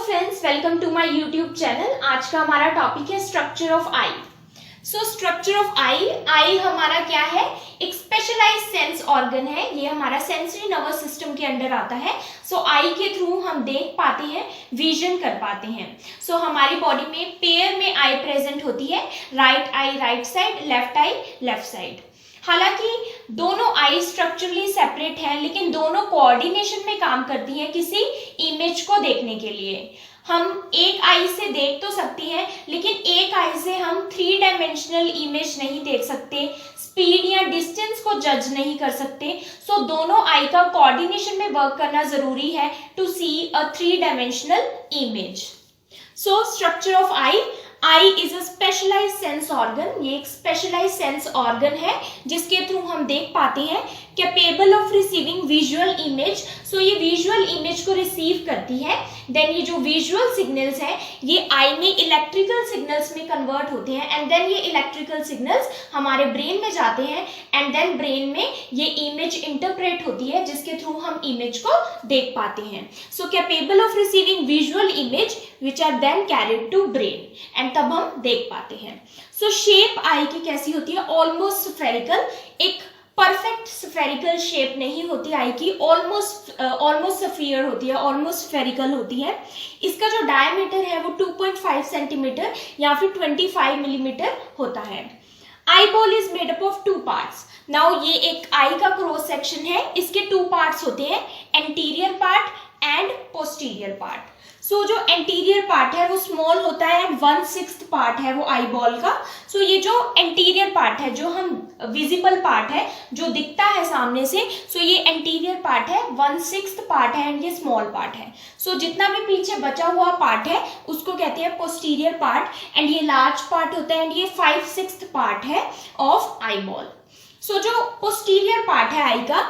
Friends, welcome to my YouTube channel. आज का हमारा टॉपिक है structure of eye. Structure of eye हमारा क्या है? एक स्पेशलाइज सेंस ऑर्गन है। ये हमारा सेंसरी नर्वस सिस्टम के अंडर आता है। आई के थ्रू हम देख पाते हैं, विजन कर पाते हैं। हमारी बॉडी में पेयर में आई प्रेजेंट होती है, right I right side, left I left side. हालांकि दोनों आई स्ट्रक्चरली सेपरेट हैं, लेकिन दोनों कोऑर्डिनेशन में काम करती हैं किसी इमेज को देखने के लिए। हम एक आई से देख तो सकते हैं, लेकिन एक आई से हम 3 डायमेंशनल इमेज नहीं देख सकते, स्पीड या डिस्टेंस को जज नहीं कर सकते। दोनों आई का कोऑर्डिनेशन में वर्क करना जरूरी है to see a 3 dimensional image. Structure of eye is a specialize sense organ. ये एक स्पेशलाइज सेंस ऑर्गन है जिसके थ्रू हम देख पाते हैं, capable of receiving visual image. ये विजुअल इमेज को रिसीव करती है। देन ये जो विजुअल सिग्नल्स है ये आई में इलेक्ट्रिकल सिग्नल्स में कन्वर्ट होते हैं, एंड देन ये इलेक्ट्रिकल सिग्नल्स हमारे ब्रेन में जाते हैं, एंड देन ब्रेन में ये इमेज इंटरप्रेट होती है जिसके थ्रू हम इमेज को देख पाते हैं। Capable of receiving visual image which are then carried to brain, and तब हम देख पाते हैं। शेप आई की कैसी होती है? Almost spherical. एक परफेक्ट स्फेरिकल शेप नहीं होती आई की, ऑलमोस्ट स्फीयर होती है, ऑलमोस्ट स्फेरिकल होती है। इसका जो डायमीटर है वो 2.5 सेंटीमीटर या फिर 25 मिलीमीटर होता है। Eye ball is made up of 2 parts. Now ये एक आई का क्रॉस सेक्शन है, इसके 2 पार्ट्स होते हैं, anterior part and posterior part. जो एंटीरियर पार्ट है वो स्मॉल होता है, एंड 1/6 पार्ट है वो आई बॉल का। ये जो एंटीरियर पार्ट है, जो हम विजिबल पार्ट है, जो दिखता है सामने से, ये एंटीरियर पार्ट है, 1/6 पार्ट है, एंड ये स्मॉल पार्ट है। जितना भी पीछे बचा हुआ पार्ट है उसको कहते हैं पोस्टीरियर पार्ट, एंड ये लार्ज पार्ट होता है, एंड ये 5/6 पार्ट है ऑफ आई बॉल। जो पोस्टीरियर पार्ट है आई का,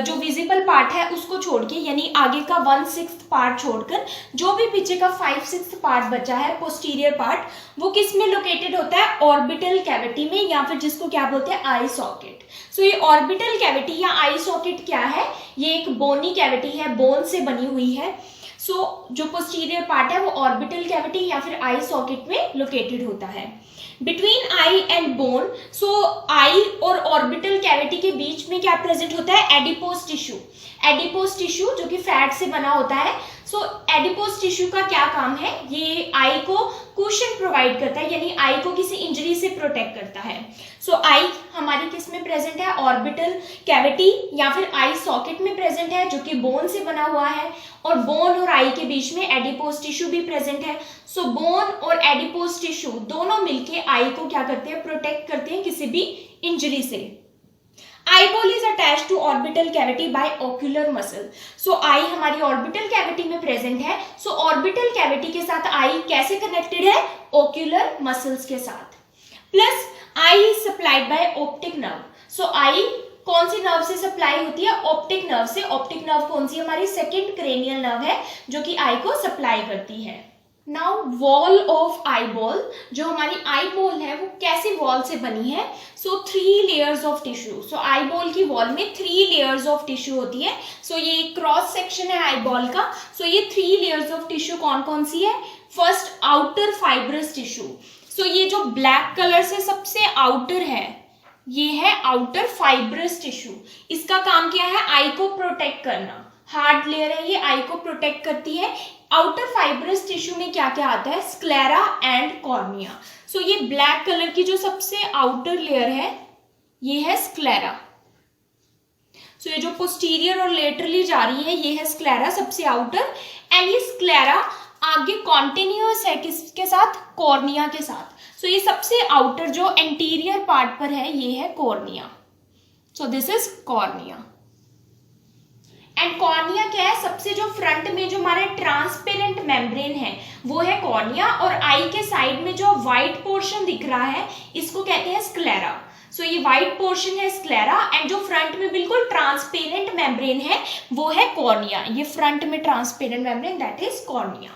जो विजिबल पार्ट है उसको छोड़ के, यानी आगे का 1/6 पार्ट छोड़कर जो भी पीछे का 5/6 पार्ट बचा है पोस्टीरियर पार्ट, वो किस में लोकेटेड होता है? ऑर्बिटल कैविटी में, या फिर जिसको क्या बोलते हैं? आई सॉकेट। ये ऑर्बिटल कैविटी या आई सॉकेट क्या है? ये एक बोनी कैविटी है, बोन से बनी हुई है। जो पोस्टीरियर पार्ट है वो ऑर्बिटल कैविटी या फिर आई सॉकेट में लोकेटेड होता है। बिटवीन आई एंड बोन, आई और ऑर्बिटल कैविटी के बीच में क्या प्रेजेंट होता है? Adipose tissue. एडिपोज टिश्यू जो कि फैट से बना होता है। एडिपोज टिश्यू का क्या काम है? ये आई को कुशन प्रोवाइड करता है, यानी आई को किसी इंजरी से प्रोटेक्ट करता है। आई हमारी किस में प्रेजेंट है? ऑर्बिटल कैविटी या फिर आई सॉकेट में प्रेजेंट है, जो कि बोन से बना हुआ है, और बोन और आई के बीच में एडिपोज टिश्यू भी प्रेजेंट है। बोन और एडिपोज टिश्यू दोनों मिलके आई को क्या करते हैं? प्रोटेक्ट करते हैं किसी भी इंजरी से। Eyeball is attached to orbital cavity by ocular muscle. आई हमारी ऑर्बिटल कैविटी में प्रेजेंट है। ऑर्बिटल कैविटी के साथ आई कैसे कनेक्टेड है? ओक्यूलर मसल्स के साथ। Plus eye is supplied by optic nerve. Eye कौन सी नर्व से सप्लाई होती है? ऑप्टिक नर्व से। ऑप्टिक नर्व कौन सी? हमारी सेकेंड क्रेनियल नर्व है जो कि आई को सप्लाई करती है। Now wall of eye ball, जो हमारी आई बॉल है वो कैसी वॉल से बनी है? 3 layers of tissue. Eye ball की वॉल में 3 लेयर्स ऑफ टिश्यू होती है। ये क्रॉस सेक्शन है आई बॉल का। ये 3 लेयर्स ऑफ टिश्यू कौन कौन सी है? First, outer fibrous tissue. ये जो ब्लैक कलर से सबसे आउटर है ये है आउटर फाइब्रस टिश्यू। इसका काम क्या है? आई को प्रोटेक्ट करना। हार्ड लेयर है, ये आई को प्रोटेक्ट करती है। आउटर फाइब्रस टिश्यू में क्या क्या आता है? Sclera and cornea. ये ब्लैक कलर की जो सबसे आउटर लेयर है ये है स्क्लेरा। ये जो पोस्टीरियर और लेटरली जा रही है ये है स्क्लेरा, सबसे आउटर, एंड ये स्क्लेरा आगे कॉन्टिन्यूअस है किसके साथ? कॉर्निया के साथ। ये सबसे आउटर जो एंटीरियर पार्ट पर है ये है cornea. This is cornea. And cornea क्या है? सबसे जो फ्रंट में जो हमारे ट्रांसपेरेंट मेम्ब्रेन है वो है कॉर्निया, और आई के साइड में जो व्हाइट पोर्शन दिख रहा है इसको कहते हैं स्क्लेरा। ये व्हाइट पोर्शन है स्क्लेरा, एंड जो फ्रंट में बिल्कुल ट्रांसपेरेंट मेम्ब्रेन है वो है कॉर्निया। ये फ्रंट में transparent membrane, that is cornea.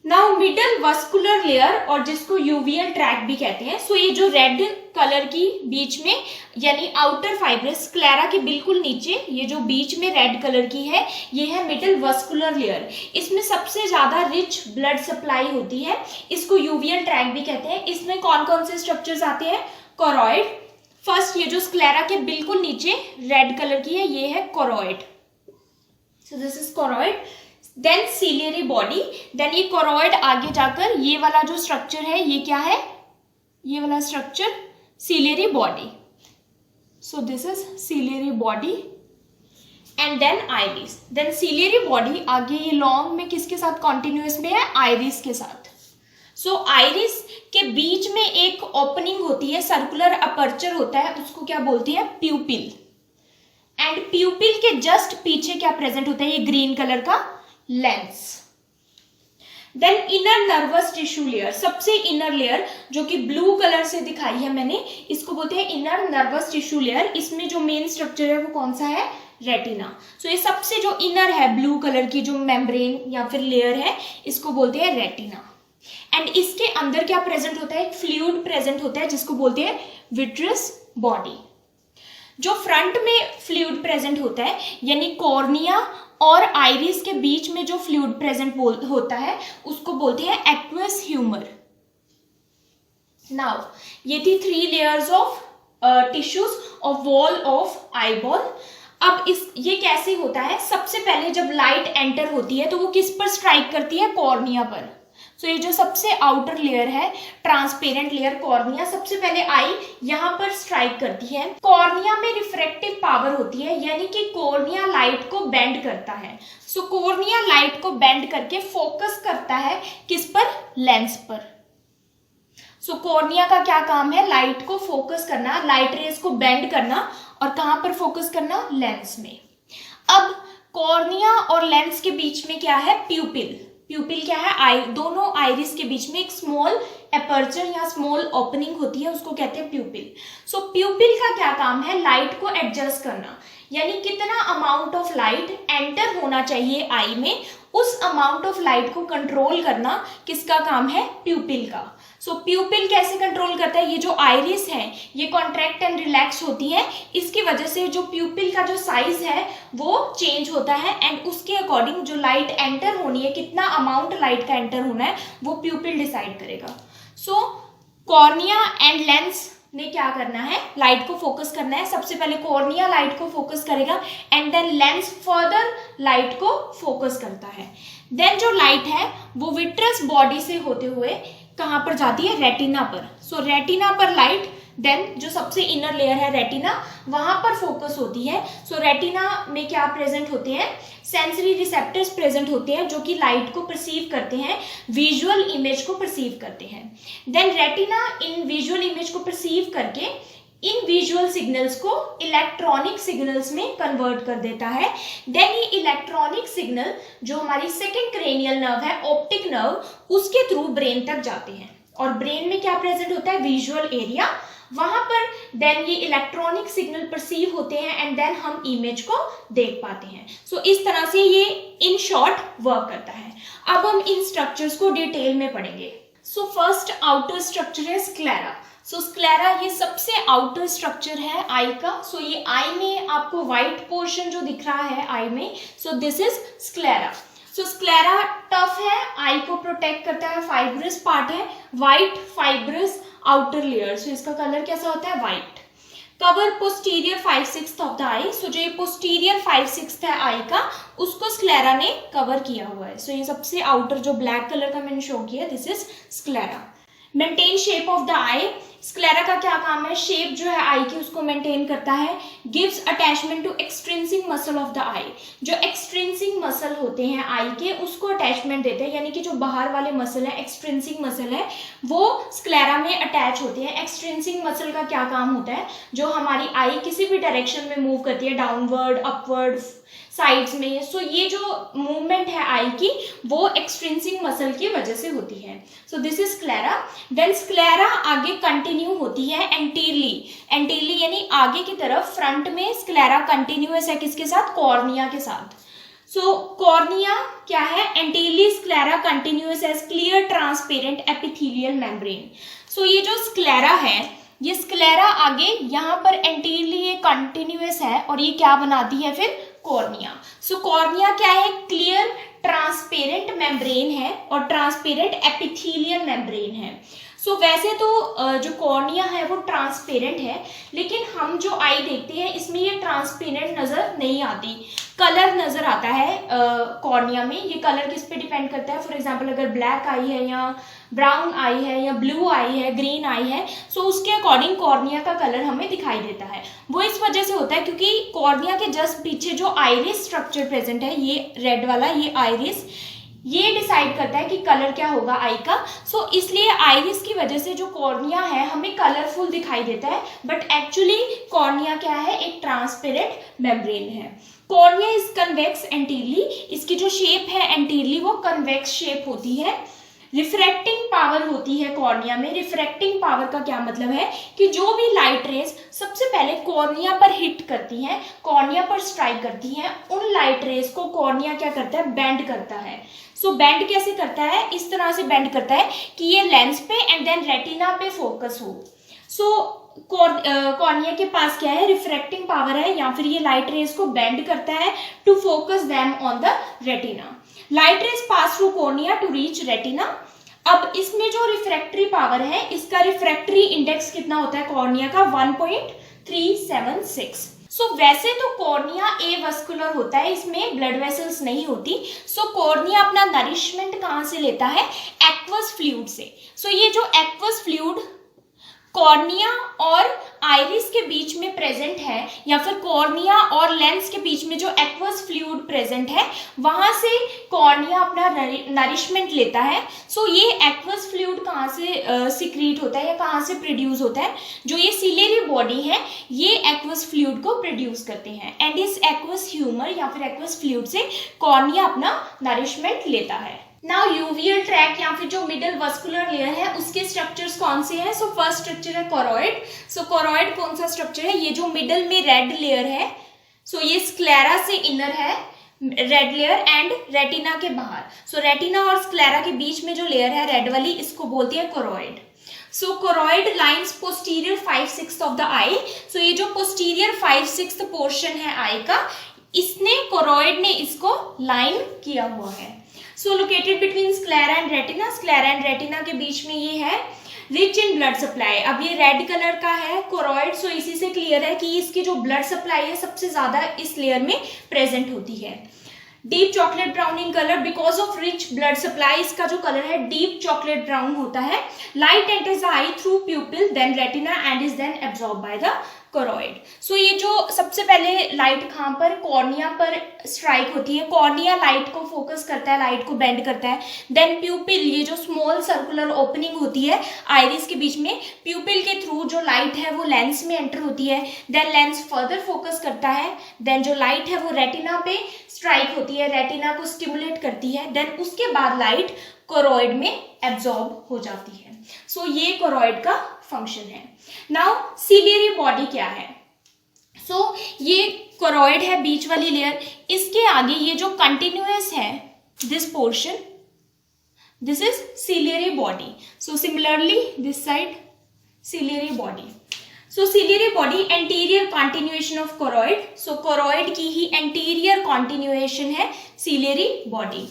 Now middle vascular layer, और जिसको यूवियल ट्रैक भी कहते हैं, सो ये जो रेड कलर की बीच में यानी आउटर फाइब्रस स्क्लेरा के बिल्कुल नीचे ये जो बीच में रेड कलर की है, ये है मिडल वस्कुलर लेयर। इसमें सबसे ज्यादा रिच ब्लड सप्लाई होती है, इसको यूवियल ट्रैक भी कहते हैं। इसमें कौन कौन से स्ट्रक्चर्स आते हैं? कोरॉइड, फर्स्ट ये जो स्क्लेरा के बिल्कुल नीचे रेड कलर की है ये है choroid, so this is choroid. Then ciliary body, then ये कोरॉइड आगे जाकर ये वाला जो स्ट्रक्चर है ये क्या है? ये वाला structure ciliary body, so this is ciliary body and then iris. Then ciliary body आगे ये लॉन्ग में किसके साथ कॉन्टिन्यूस में है? आइरिस के साथ। सो आइरिस के बीच में एक ओपनिंग होती है, सर्कुलर अपर्चर होता है, उसको क्या बोलती है? प्यूपिल। एंड प्यूपिल के जस्ट पीछे क्या प्रेजेंट होता है? ये ग्रीन कलर का lens. Then inner nervous tissue layer, सबसे इनर लेयर जो कि ब्लू कलर से दिखाई है मैंने, इसको बोलते हैं इनर नर्वस टिश्यू लेयर। इसमें जो मेन स्ट्रक्चर है वो कौन सा है? रेटिना। सो ये सबसे जो इनर है ब्लू कलर की जो मेम्ब्रेन या फिर लेयर है, इसको बोलते हैं रेटिना। एंड इसके अंदर क्या प्रेजेंट होता है? एक फ्लूइड प्रेजेंट होता है जिसको बोलते हैं विट्रस बॉडी। जो फ्रंट में फ्लूइड प्रेजेंट होता है यानी कॉर्निया और आइरिस के बीच में जो फ्लूइड प्रेजेंट होता है उसको बोलते हैं एक्वस ह्यूमर। नाउ ये थी 3 layers of tissues of wall of eyeball. अब ये कैसे होता है? सबसे पहले जब लाइट एंटर होती है तो वो किस पर स्ट्राइक करती है? कॉर्निया पर। सो ये जो सबसे आउटर लेयर है, ट्रांसपेरेंट लेयर कॉर्निया, सबसे पहले आई यहाँ पर स्ट्राइक करती है। कॉर्निया में रिफ्रैक्टिव पावर होती है यानी कि कॉर्निया लाइट को बेंड करता है। सो कॉर्निया लाइट को बेंड करके फोकस करता है किस पर? लेंस पर। सो कॉर्निया का क्या काम है? लाइट को फोकस करना, लाइट रेज को बेंड करना, और कहां पर फोकस करना? लेंस में। अब कॉर्निया और लेंस के बीच में क्या है? प्यूपिल। प्यूपिल क्या है? दोनों आइरिस के बीच में एक स्मॉल एपर्चर या स्मॉल ओपनिंग होती है, उसको कहते हैं प्यूपिल। सो प्यूपिल का क्या काम है? लाइट को एडजस्ट करना, यानी कितना अमाउंट ऑफ लाइट एंटर होना चाहिए आई में, उस अमाउंट ऑफ लाइट को कंट्रोल करना किसका काम है? प्यूपिल का। सो प्यूपिल कैसे कंट्रोल करता है? ये जो आइरिस है ये कॉन्ट्रैक्ट एंड रिलैक्स होती है, इसकी वजह से जो प्यूपिल का जो साइज है वो चेंज होता है एंड उसके अकॉर्डिंग जो लाइट एंटर होनी है, कितना अमाउंट लाइट का एंटर होना है, वो प्यूपिल डिसाइड करेगा। सो कॉर्निया एंड लेंस ने क्या करना है? लाइट को फोकस करना है। सबसे पहले कॉर्निया लाइट को फोकस करेगा and then lens further light को फोकस करता है। देन जो लाइट है वो विट्रस बॉडी से होते हुए कहां पर जाती है? रेटिना पर। सो रेटिना पर लाइट, देन जो सबसे इनर लेयर है रेटिना, वहां पर फोकस होती है। सो रेटिना में क्या प्रेजेंट होते हैं? सेंसरी रिसेप्टर्स प्रेजेंट होते हैं जो कि लाइट को परसीव करते हैं, विजुअल इमेज को परसीव करते हैं। देन रेटिना इन विजुअल इमेज को परसीव करके इन विजुअल सिग्नल्स को इलेक्ट्रॉनिक सिग्नल्स में कन्वर्ट कर देता है। देन ये इलेक्ट्रॉनिक सिग्नल जो हमारी सेकंड क्रेनियल नर्व है, ऑप्टिक नर्व, उसके थ्रू ब्रेन तक जाते हैं। और ब्रेन में क्या प्रेजेंट होता है? विजुअल एरिया, वहां पर देन ये इलेक्ट्रॉनिक सिग्नल परसीव होते हैं एंड देन हम इमेज को देख पाते हैं। सो इस तरह से ये इन शॉर्ट वर्क करता है। अब हम इन स्ट्रक्चर्स को डिटेल में पढ़ेंगे। सो फर्स्ट आउटर स्ट्रक्चर है स्क्लेरा। सो स्क्लेरा ये सबसे आउटर स्ट्रक्चर है आई का। सो ये आई में आपको व्हाइट पोर्शन जो दिख रहा है आई में, so this is sclera. So sclera tough है, आई को प्रोटेक्ट करता है, फाइब्रस पार्ट है, white fibrous outer layer. So इसका कलर कैसा होता है? White. Cover posterior 5/6 of the eye. So जो ये पोस्टीरियर 5/6 है आई का, उसको स्क्लेरा ने कवर किया हुआ है। सो ये सबसे आउटर जो ब्लैक कलर का मैंने शो किया, this is sclera. Maintain shape of the I. Sclera का क्या काम है? शेप जो है आई की उसको मेंटेन करता है। Gives attachment to extrinsic muscle of the eye. जो एक्सट्रिंसिक मसल होते हैं आई के उसको अटैचमेंट देते हैं, यानी कि जो बाहर वाले मसल है, एक्सट्रिंसिक मसल है, वो स्क्लेरा में अटैच होते हैं। एक्सट्रिंसिक मसल का क्या काम होता है? जो हमारी आई किसी भी डायरेक्शन में मूव करती है, डाउनवर्ड, अपवर्ड, साइड्स में, सो ये जो मूवमेंट है आई की वो एक्सट्रिंसिक मसल की वजह से होती है। So this is sclera. Then sclera आगे कंटिन्यू होती है एंटीरली। एंटीरली यानी आगे की तरफ, फ्रंट में स्क्लेरा कंटिन्यूअस है किसके साथ? कॉर्निया के साथ। सो कॉर्निया क्या है, anteriorly sclera continuous as clear transparent epithelial membrane. So ये जो स्क्लेरा है, ये स्क्लेरा आगे यहाँ पर एंटीरियरली ये कंटिन्यूअस है और ये क्या बनाती है फिर, कॉर्निया। सो कॉर्निया क्या है, क्लियर ट्रांसपेरेंट मेम्ब्रेन है और ट्रांसपेरेंट एपिथेलियल मेम्ब्रेन है। सो वैसे तो जो कॉर्निया है वो ट्रांसपेरेंट है, लेकिन हम जो आई देखते हैं इसमें ये ट्रांसपेरेंट नजर नहीं आती, कलर नजर आता है कॉर्निया में। ये कलर किस पे डिपेंड करता है, फॉर एग्जांपल अगर ब्लैक आई है या ब्राउन आई है या ब्लू आई है, ग्रीन आई है, सो उसके अकॉर्डिंग कॉर्निया का कलर हमें दिखाई देता है। वो इस वजह से होता है क्योंकि कॉर्निया के जस्ट पीछे जो आइरिस स्ट्रक्चर प्रेजेंट है, ये रेड वाला, ये आइरिस, ये डिसाइड करता है कि कलर क्या होगा आई का। सो इसलिए आइरिस की वजह से जो कॉर्निया है हमें कलरफुल दिखाई देता है, बट एक्चुअली कॉर्निया क्या है, एक ट्रांसपेरेंट मेम्ब्रेन है। कॉर्निया इज कन्वेक्स एंटीरियरली, इसकी जो शेप है एंटीरियरली वो कन्वेक्स शेप होती है। रिफ्रैक्टिंग पावर होती है कॉर्निया में। रिफ्रैक्टिंग पावर का क्या मतलब है कि जो भी लाइट रेज सबसे पहले कॉर्निया पर हिट करती हैं, कॉर्निया पर स्ट्राइक करती हैं, उन लाइट रेज को कॉर्निया क्या करता है, बेंड करता है। सो बेंड कैसे करता है, इस तरह से बेंड करता है कि ये लेंस पे एंड देन रेटिना पे फोकस हो। सो कॉर्निया के पास क्या है, रिफ्रैक्टिंग पावर है, या फिर ये लाइट रेज को बेंड करता है to focus them on the retina. Light rays pass through cornea to reach retina. अब इसमें जो रिफ्रैक्टरी पावर है, इसका रिफ्रैक्टरी इंडेक्स कितना होता है कॉर्निया का, 1.376। सो वैसे तो कॉर्निया एवस्कुलर होता है, इसमें ब्लड वेसल्स नहीं होती। सो कॉर्निया अपना नरिशमेंट कहाँ से लेता है, एक्वस फ्लूइड से। सो ये जो एक्वस फ्लूइड कॉर्निया और आइरिस के बीच में प्रेजेंट है, या फिर कॉर्निया और लेंस के बीच में जो एक्वस फ्लूइड प्रेजेंट है, वहां से कॉर्निया अपना नरिशमेंट लेता है। सो ये एक्वस फ्लूइड कहाँ से सिक्रीट होता है या कहाँ से प्रोड्यूस होता है, जो ये सिलेरी बॉडी है ये एक्वस फ्लूइड को प्रोड्यूस करते हैं, एंड इस एक्वस ह्यूमर या फिर एक्वस फ्लूइड से कॉर्निया अपना नरिशमेंट लेता है। नाउ यूवियल ट्रैक या फिर जो मिडल वस्कुलर लेयर है उसके स्ट्रक्चर्स कौन से हैं। सो फर्स्ट स्ट्रक्चर है कोरॉइड। सो कोरॉइड कौन सा स्ट्रक्चर है, ये जो मिडल में रेड लेयर है, सो ये स्क्लेरा से इनर है रेड लेयर एंड रेटिना के बाहर। सो रेटिना और स्क्लेरा के बीच में जो लेयर है रेड वाली, इसको बोलते हैं choroid. So choroid lines posterior 5/6 of the eye. So ये जो पोस्टीरियर 5/6 पोर्शन है आई का, इसने कोरॉइड ने इसको लाइन किया हुआ है। So located between sclera and retina, sclera and retina के बीच में ये है, रिच इन ब्लड सप्लाई। अब ये रेड कलर का है कोरॉइड, सो इसी से क्लियर है कि इसकी जो ब्लड सप्लाई है सबसे ज्यादा इस लेयर में प्रेजेंट होती है। Deep chocolate brown in colour because of rich blood supply, इसका जो कलर है डीप चॉकलेट ब्राउन होता है। Light enters the eye through pupil then retina and is then absorb by the choroid. So ये जो सबसे पहले लाइट कहाँ पर, कॉर्निया पर स्ट्राइक होती है, कॉर्निया लाइट को फोकस करता है, लाइट को बेंड करता है। देन प्यूपिल, ये जो स्मॉल सर्कुलर ओपनिंग होती है आइरिस के बीच में, प्यूपिल के थ्रू जो लाइट है वो लेंस में एंटर होती है। देन लेंस फर्दर फोकस करता है, देन जो लाइट है वो रेटिना पे स्ट्राइक होती है, रेटिना को स्टिमुलेट करती है, देन उसके बाद लाइट कोरॉइड में एब्जॉर्ब हो जाती है। सो ये कोरॉइड का फंक्शन है। नाउ सिलियरी बॉडी क्या है, सो ये कोरॉइड है बीच वाली लेयर, इसके आगे ये जो कंटिन्यूअस है this portion, this is ciliary body. So similarly this side ciliary body. So ciliary body anterior continuation of choroid. So choroid की ही एंटीरियर कॉन्टिन्यूएशन है सिलियरी बॉडी।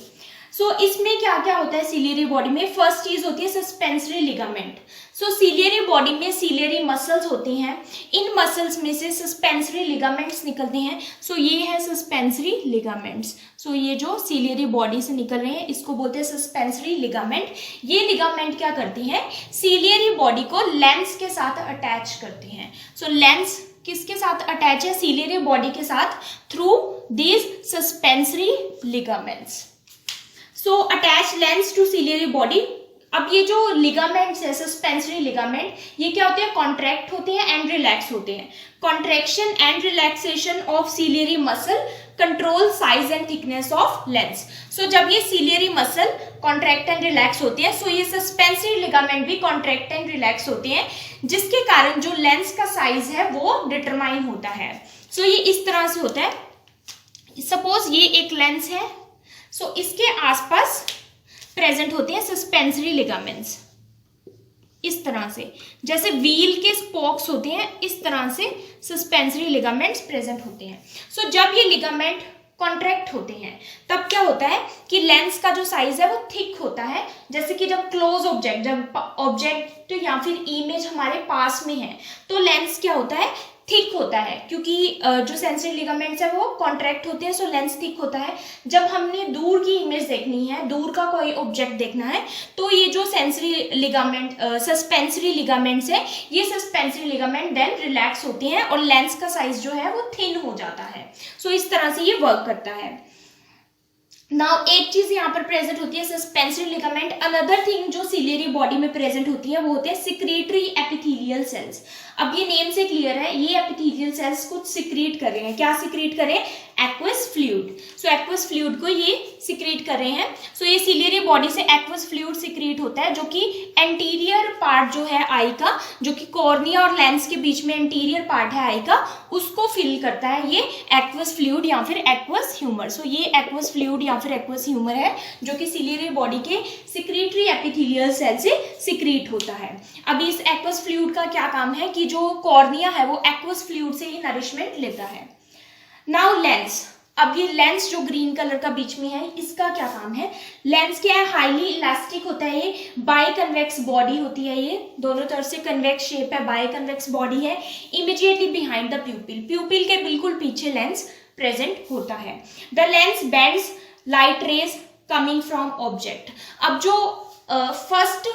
सो इसमें क्या क्या होता है सिलियरी बॉडी में, फर्स्ट चीज होती है सस्पेंसरी लिगामेंट। सो सिलियरी बॉडी में सिलियरी मसल्स होती हैं, इन मसल्स में से सस्पेंसरी लिगामेंट्स निकलते हैं। सो ये है सस्पेंसरी लिगामेंट्स। सो ये जो सिलियरी बॉडी से निकल रहे हैं इसको बोलते हैं सस्पेंसरी लिगामेंट। ये लिगामेंट क्या करती हैं, सिलियरी बॉडी को लेंस के साथ अटैच करती हैं। सो लेंस किसके साथ अटैच है, सिलियरी बॉडी के साथ, through these suspensory ligaments. So attach lens to ciliary body. अब ये जो लिगामेंट्स है सस्पेंसरी लिगामेंट, ये क्या होते हैं, कॉन्ट्रैक्ट होते हैं एंड रिलैक्स होते हैं। Contraction and relaxation of ciliary muscle control size and thickness of lens. So जब ये ciliary muscle contract and relax होते हैं, सो ये सस्पेंसरी लिगामेंट भी कॉन्ट्रैक्ट एंड रिलैक्स होते हैं, जिसके कारण जो लेंस का साइज है वो डिटरमाइन होता है। सो ये इस तरह से होता है, सपोज ये एक लेंस है, सो इसके आसपास प्रेजेंट होते हैं सस्पेंसरी लिगामेंट्स, इस तरह से, जैसे व्हील के स्पोक्स होते हैं इस तरह से सस्पेंसरी लिगामेंट्स प्रेजेंट होते हैं। सो जब ये लिगामेंट कॉन्ट्रैक्ट होते हैं तब क्या होता है कि लेंस का जो साइज है वो थिक होता है। जैसे कि जब क्लोज ऑब्जेक्ट, जब ऑब्जेक्ट या फिर इमेज हमारे पास में है तो लेंस क्या होता है, थिक होता है, क्योंकि जो सेंसरी लिगामेंट्स है वो कॉन्ट्रैक्ट होते हैं, सो लेंस थिक होता है। जब हमने दूर की इमेज देखनी है, दूर का कोई ऑब्जेक्ट देखना है, तो ये जो सेंसरी लिगामेंट, सस्पेंसरी लिगामेंट्स है, ये सस्पेंसरी लिगामेंट देन रिलैक्स होते हैं और लेंस का साइज जो है वो थिन हो जाता है। सो इस तरह से ये वर्क करता है। नाउ एक चीज यहाँ पर प्रेजेंट होती है सस्पेंसरी लिगामेंट। अनदर थिंग जो सिलियरी बॉडी में प्रेजेंट होती है वो होते हैं सिक्रीटरी एपिथेलियल सेल्स। अब ये नेम से क्लियर है, ये एपिथेलियल सेल्स कुछ सिक्रीट कर रहे हैं। क्या सिक्रीट कर रहे हैं? Aqueous fluid. So aqueous fluid को ये सिक्रीट कर रहे हैं। सो ये सिलियरी बॉडी से एक्वस फ्लूइड सिक्रीट होता है, जो कि एंटीरियर पार्ट जो है आई का, जो कि कॉर्निया और लेंस के बीच में एंटीरियर पार्ट है आई का, उसको फिल करता है ये एक्वस फ्लूइड या फिर एक्वस ह्यूमर। सो ये एक्वस फ्लूइड या फिर एक्वस ह्यूमर है जो कि सिलियरी बॉडी के सिक्रीटरी एपिथेलियल सेल से सिक्रीट होता है। अभी इस एक्वस फ्लूइड का क्या काम है कि जो कॉर्निया है वो एक्वस फ्लूइड से ही नरिशमेंट लेता है। नाउ लेंस, अब ये लेंस जो ग्रीन कलर का बीच में है इसका क्या काम है? लेंस क्या है? हाईली इलास्टिक होता है, ये बाई कन्वेक्स बॉडी होती है, ये दोनों तरफ से कन्वेक्स शेप है, बाई कन्वेक्स बॉडी है। Immediately behind the pupil, pupil के बिल्कुल पीछे लेंस प्रेजेंट होता है। The lens bends light rays coming from object. अब जो फर्स्ट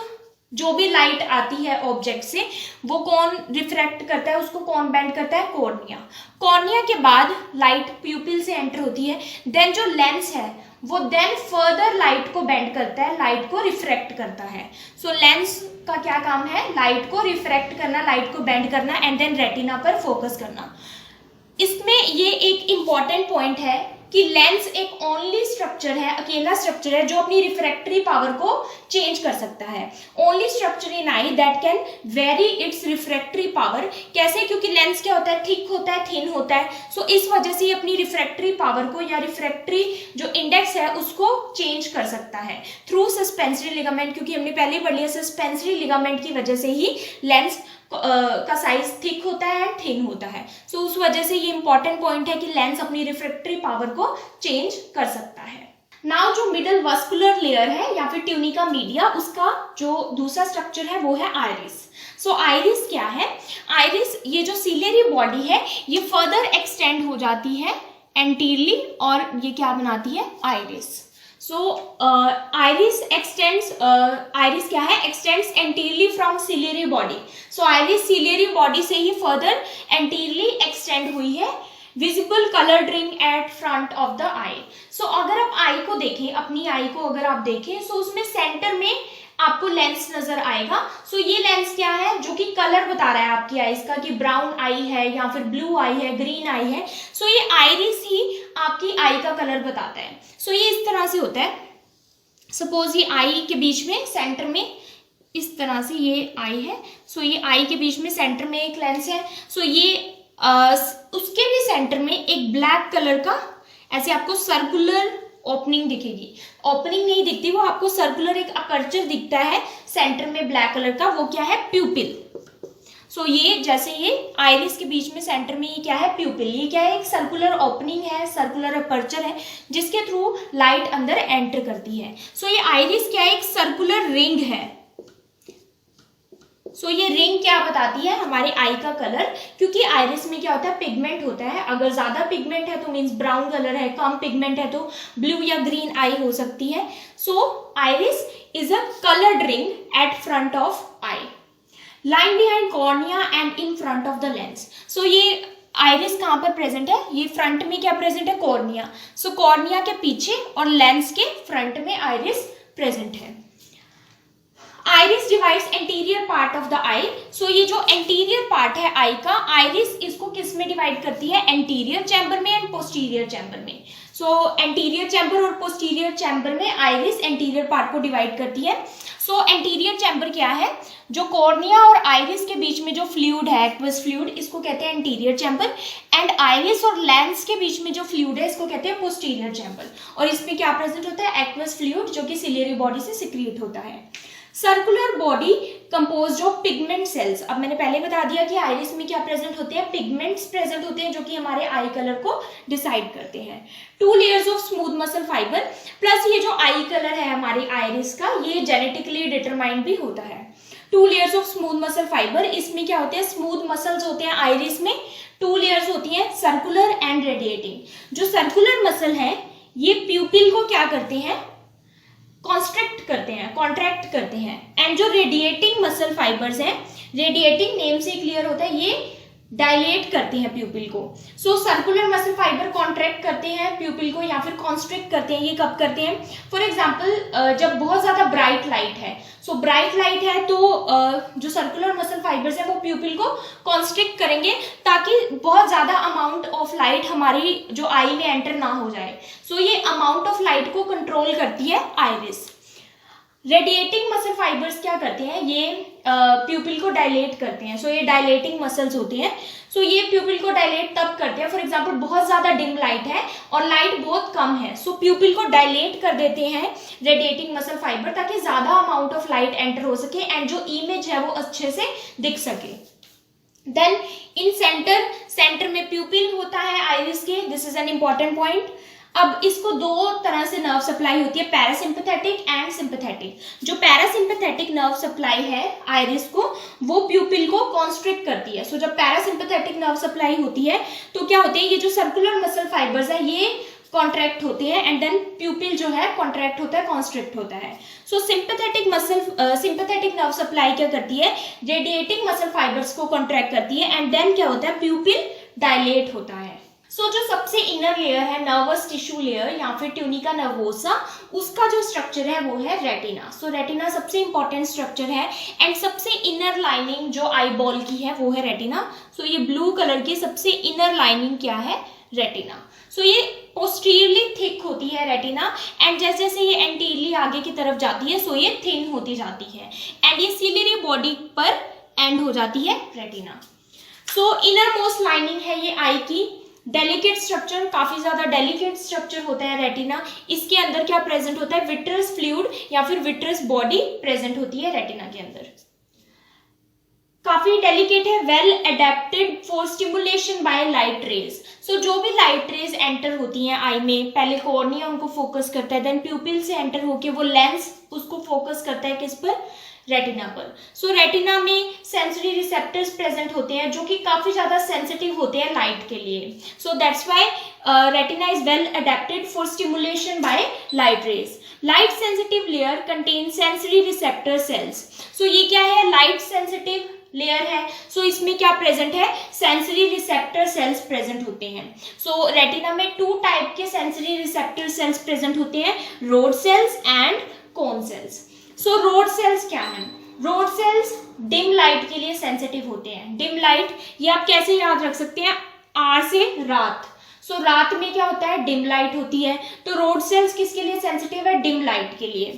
जो भी लाइट आती है ऑब्जेक्ट से वो कौन रिफ्रैक्ट करता है, उसको कौन बेंड करता है? कॉर्निया। कॉर्निया के बाद लाइट प्यूपिल से एंटर होती है, देन जो लेंस है वो देन फर्दर लाइट को बेंड करता है, लाइट को रिफ्रैक्ट करता है। सो लेंस का क्या काम है? लाइट को रिफ्रैक्ट करना, लाइट को बेंड करना एंड देन रेटिना पर फोकस करना। इसमें ये एक इंपॉर्टेंट पॉइंट है कि लेंस एक ओनली स्ट्रक्चर है, अकेला स्ट्रक्चर है जो अपनी रिफ्रैक्टरी पावर को चेंज कर सकता है। Only structure in I that can very it's refractory power. कैसे? क्योंकि लेंस क्या होता है? थिक होता है, थिन होता है। सो इस वजह से ये अपनी रिफ्रैक्टरी पावर को या रिफ्रैक्टरी जो इंडेक्स है उसको चेंज कर सकता है थ्रू सस्पेंसरी लिगामेंट, क्योंकि हमने पहले ही पढ़ लिया सस्पेंसरी लिगामेंट की वजह से ही लेंस का साइज थिक होता है, थिन होता है। सो उस वजह से ये इंपॉर्टेंट पॉइंट है कि लेंस अपनी रिफ्रैक्टरी पावर को चेंज कर सकता है। नाउ जो मिडल वस्कुलर लेयर है या फिर ट्यूनिका मीडिया, उसका जो दूसरा स्ट्रक्चर है वो है आइरिस। सो आइरिस क्या है? आइरिस, ये जो सिलियरी बॉडी है ये फर्दर एक्सटेंड हो जाती है एंटीरियरली और ये क्या बनाती है? Iris. So iris extends, iris क्या है? Extends anteriorly from ciliary body. So iris ciliary body से ही फर्दर एंटीरियरली एक्सटेंड हुई है। Visible coloured ring at front of the eye. So अगर आप आई को देखें, अपनी आई को अगर आप देखें, सो उसमें सेंटर में आपको लेंस नजर आएगा। सो ये लेंस क्या है? जो कि कलर बता रहा है आपकी आईज का कि ब्राउन आई है या फिर ब्लू आई है, ग्रीन आई है। सो ये आइरिस ही आपकी आई का कलर बताता है। सो ये इस तरह से होता है। सपोज ये आई के बीच में सेंटर में इस तरह से ये आई है। सो ये आई के बीच में सेंटर में एक लेंस है। सो ये उसके भी सेंटर में एक ब्लैक कलर का ऐसे आपको सर्कुलर ओपनिंग दिखेगी। ओपनिंग नहीं दिखती, वो आपको सर्कुलर एक अपर्चर दिखता है सेंटर में ब्लैक कलर का, वो क्या है? प्यूपिल। सो ये जैसे ये आइरिस के बीच में सेंटर में ये क्या है? प्यूपिल। ये क्या है? एक सर्कुलर ओपनिंग है, सर्कुलर अपर्चर है जिसके थ्रू लाइट अंदर एंटर करती है। सो ये आइरिस क्या है? एक सर्कुलर रिंग है। सो ये रिंग क्या बताती है? हमारे आई का कलर, क्योंकि आइरिस में क्या होता है? पिगमेंट होता है। अगर ज्यादा पिगमेंट है तो मीन्स ब्राउन कलर है, कम पिगमेंट है तो ब्लू या ग्रीन आई हो सकती है। So iris is a coloured ring at front of eye, line behind cornea and in front of the lens. So ये आइरिस कहाँ पर प्रेजेंट है? ये फ्रंट में क्या प्रेजेंट है? कॉर्निया। सो कॉर्निया के पीछे और लेंस के फ्रंट में आइरिस प्रेजेंट है। Iris divides anterior part of the eye. So ये जो एंटीरियर पार्ट है आई का, आइरिस इसको किस में डिवाइड करती है? एंटीरियर चैम्बर में एंड पोस्टीरियर चैम्बर में। सो एंटीरियर चैम्बर और पोस्टीरियर चैम्बर में आइरिस एंटीरियर पार्ट को डिवाइड करती है। सो एंटीरियर चैम्बर क्या है, जो कॉर्निया और आइरिस के बीच में जो फ्लूइड है, एक्वस फ्लूइड, इसको कहते हैं एंटीरियर चैम्बर। एंड आइरिस और लेंस के बीच में जो फ्लूइड है इसको कहते हैं पोस्टीरियर चैम्बर। और इसमें क्या प्रेजेंट होता है, एक्वस फ्लूइड, जो कि सिलियरी बॉडी से सिक्रीट होता है। Circular body composed of pigment cells. अब मैंने पहले बता दिया कि आइरिस में क्या प्रेजेंट होते हैं, पिगमेंट्स प्रेजेंट होते हैं, जो कि हमारे आई कलर को डिसाइड करते हैं। 2 layers of smooth muscle fibre, plus ये जो आई कलर है हमारी आइरिस का, ये जेनेटिकली डिटरमाइंड भी होता है। 2 layers of smooth muscle fibre, इसमें क्या होते हैं, स्मूथ मसल्स होते हैं आइरिस में। 2 लेयर्स होती हैं, सर्कुलर एंड रेडिएटिंग। जो सर्कुलर मसल है ये प्यूपिल को क्या करते हैं, कॉन्स्ट्रक्ट करते हैं, कॉन्ट्रैक्ट करते हैं। एंड जो रेडिएटिंग मसल फाइबर्स हैं, रेडिएटिंग नेम से क्लियर होता है, ये डायलेट करते हैं प्यूपिल को। सो सर्कुलर मसल फाइबर कॉन्ट्रैक्ट करते हैं प्यूपिल को या फिर कॉन्स्ट्रिक्ट करते हैं। ये कब करते हैं, फॉर एग्जाम्पल जब बहुत ज्यादा ब्राइट लाइट है, सो ब्राइट लाइट है तो जो सर्कुलर मसल फाइबर्स है वो प्यूपिल को कॉन्स्ट्रिक्ट करेंगे ताकि बहुत ज्यादा अमाउंट ऑफ लाइट हमारी जो आई में एंटर ना हो जाए। सो ये अमाउंट ऑफ लाइट को कंट्रोल करती है आइरिस। रेडिएटिंग मसल फाइबर्स क्या करते हैं, ये प्यूपिल को डायलेट करते हैं। सो ये डायलेटिंग मसल्स होते हैं। सो ये प्यूपिल को डायलेट तब करते हैं, फॉर एग्जांपल बहुत ज्यादा डिम लाइट है और लाइट बहुत कम है, सो प्यूपिल को डायलेट कर देते हैं रेडिएटिंग मसल फाइबर ताकि ज्यादा अमाउंट ऑफ लाइट एंटर हो सके एंड जो इमेज है वो अच्छे से दिख सके। देन इन सेंटर में प्यूपिल होता है आइरिस के। This is an important point. अब इसको 2 तरह से नर्व सप्लाई होती है, पैरासिम्पैथेटिक एंड सिंपैथेटिक। जो पैरासिम्पैथेटिक नर्व सप्लाई है आइरिस को, वो प्यूपिल को कॉन्स्ट्रिक्ट करती है। सो जब पैरासिम्पैथेटिक नर्व सप्लाई होती है तो क्या होते हैं, ये जो सर्कुलर मसल फाइबर्स है ये कॉन्ट्रैक्ट होते हैं एंड देन प्यूपिल जो है कॉन्ट्रैक्ट होता है, कॉन्स्ट्रिक्ट होता है। सो सिंपैथेटिक नर्व सप्लाई क्या करती है, रेडिएटिंग मसल फाइबर्स को कॉन्ट्रैक्ट करती है एंड देन क्या होता है, प्यूपिल डायलेट होता है। सो जो सबसे इनर लेयर है, नर्वस टिश्यू लेयर या फिर ट्यूनिका नर्वोसा, उसका जो स्ट्रक्चर है वो है रेटिना। सो रेटिना सबसे इंपॉर्टेंट स्ट्रक्चर है एंड सबसे इनर लाइनिंग जो आई बॉल की है वो है रेटिना। सो ये ब्लू कलर की सबसे इनर लाइनिंग क्या है, रेटिना। सो ये पोस्टीरियरली थिक होती है रेटिना एंड जैसे जैसे ये एंटीरियरली आगे की तरफ जाती है सो ये थिन होती जाती है एंड ये सिलियरी बॉडी पर एंड हो जाती है रेटिना। सो इनर मोस्ट लाइनिंग है ये आई की। डेलिकेट स्ट्रक्चर, काफी ज्यादा डेलिकेट स्ट्रक्चर होता है रेटिना। इसके अंदर क्या प्रेजेंट होता है, विट्रस फ्लूइड या फिर विट्रस बॉडी प्रेजेंट होती है रेटिना के अंदर। काफी डेलिकेट है, well adapted for stimulation by light rays. So जो भी लाइट रेज एंटर होती हैं आई में, पहले कॉर्निया उनको फोकस करता है, देन प्यूपिल से एंटर होके वो लेंस उसको फोकस करता है किस पर, रेटिना पर। सो रेटिना में सेंसरी रिसेप्टर्स प्रेजेंट होते हैं जो कि काफी ज्यादा सेंसिटिव होते हैं लाइट के लिए। So that's why retina is well adapted for stimulation by light rays. Light sensitive layer contain sensory receptor cells. So ये क्या है, लाइट सेंसिटिव लेयर है। सो इसमें क्या प्रेजेंट है, सेंसरी रिसेप्टर सेल्स प्रेजेंट होते हैं। सो रेटिना में 2 टाइप के सेंसरी रिसेप्टर सेल्स प्रेजेंट होते हैं, rod cells and cone cells. So rod cells क्या है, रोड सेल्स डिम लाइट के लिए सेंसिटिव होते हैं। डिम लाइट ये आप कैसे याद रख सकते हैं, आर से रात। सो रात में क्या होता है, डिम लाइट होती है, तो रोड सेल्स किसके लिए सेंसिटिव है, डिम लाइट के लिए।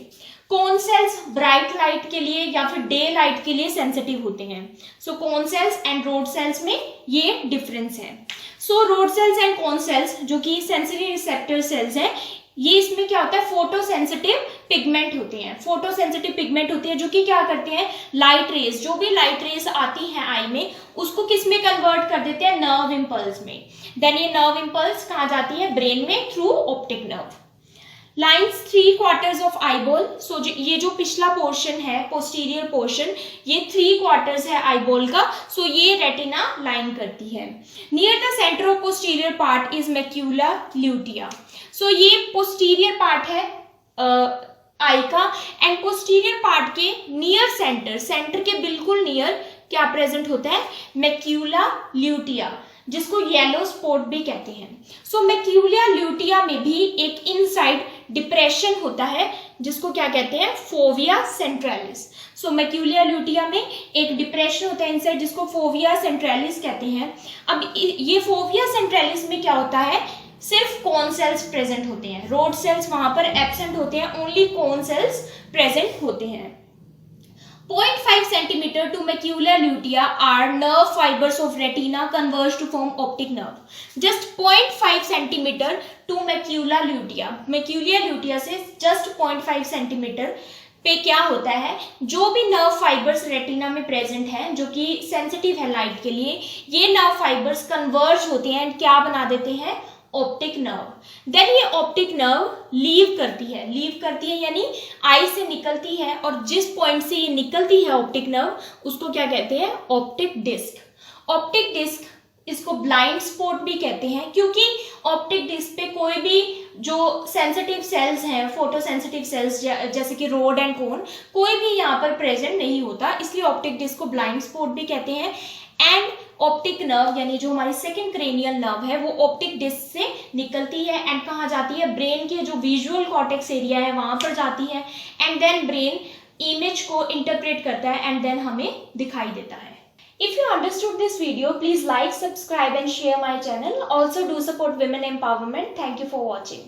कोन सेल्स ब्राइट लाइट के लिए या फिर डे लाइट के लिए सेंसिटिव होते हैं। So cone cells and rod cells में ये डिफरेंस है। So rod cells and cone cells जो कि सेंसरी रिसेप्टर सेल्स है, ये इसमें क्या होता है, फोटो सेंसिटिव पिगमेंट होते हैं। फोटो सेंसिटिव पिगमेंट होते हैं जो कि क्या करते हैं, लाइट रेज, जो भी लाइट रेज आती है आई में उसको किस में कन्वर्ट कर देते हैं, नर्व इम्पल्स में। देन ये नर्व इम्पल्स कहाँ जाती है, ब्रेन में through optic nerve. Lines 3/4 of eyeball. So ये जो पिछला पोर्शन है, पोस्टीरियर पोर्शन, ये 3/4 है आईबॉल का। सो ये रेटिना लाइन करती है। Near the centre of posterior part is macula lutea. So ये पोस्टीरियर पार्ट है आई का एंड पोस्टीरियर पार्ट के नियर सेंटर के बिल्कुल नियर क्या प्रेजेंट होता है, मैक्यूला ल्यूटिया, जिसको येलो स्पॉट भी कहते हैं। सो मैक्यूला ल्यूटिया में भी एक इनसाइड डिप्रेशन होता है जिसको क्या कहते हैं, फोविया सेंट्रलिस। सो मैक्यूला ल्यूटिया में एक डिप्रेशन होता है इनसाइड जिसको फोविया सेंट्रलिस कहते हैं। अब ये फोविया सेंट्रलिस में क्या होता है, सिर्फ कोन सेल्स प्रेजेंट होते हैं, रोड सेल्स वहां पर एब्सेंट होते हैं, ओनली कोन सेल्स प्रेजेंट होते हैं। 0.5 centimeter to macula lutea are nerve fibers of retina converged to form optic nerve. Just 0.5 centimeter to macula lutea. Macula lutea से just 0.5 centimeter पे क्या होता है, जो भी नर्व फाइबर्स रेटिना में प्रेजेंट हैं जो कि सेंसिटिव है लाइट के लिए, ये नर्व फाइबर्स कन्वर्ज होते हैं एंड क्या बना देते हैं, ऑप्टिक नर्व। देन ये ऑप्टिक नर्व लीव करती है यानी आई से निकलती है, और जिस पॉइंट से ये निकलती है ऑप्टिक नर्व उसको क्या कहते हैं, ऑप्टिक डिस्क। ऑप्टिक डिस्क इसको ब्लाइंड स्पॉट भी कहते हैं, क्योंकि ऑप्टिक डिस्क पे कोई भी जो सेंसिटिव सेल्स हैं, फोटो सेंसिटिव सेल्स जैसे कि रोड एंड कोन, कोई भी यहाँ पर प्रेजेंट नहीं होता, इसलिए ऑप्टिक डिस्क को ब्लाइंड स्पॉट भी कहते हैं। एंड ऑप्टिक नर्व यानी जो हमारी सेकंड क्रेनियल नर्व है वो ऑप्टिक डिस्क से निकलती है एंड कहाँ जाती है, ब्रेन के जो विजुअल कॉर्टेक्स एरिया है वहां पर जाती है, एंड देन ब्रेन इमेज को इंटरप्रेट करता है एंड देन हमें दिखाई देता है। If you understood this video, please like, subscribe and share my channel. Also do support women empowerment. Thank you for watching.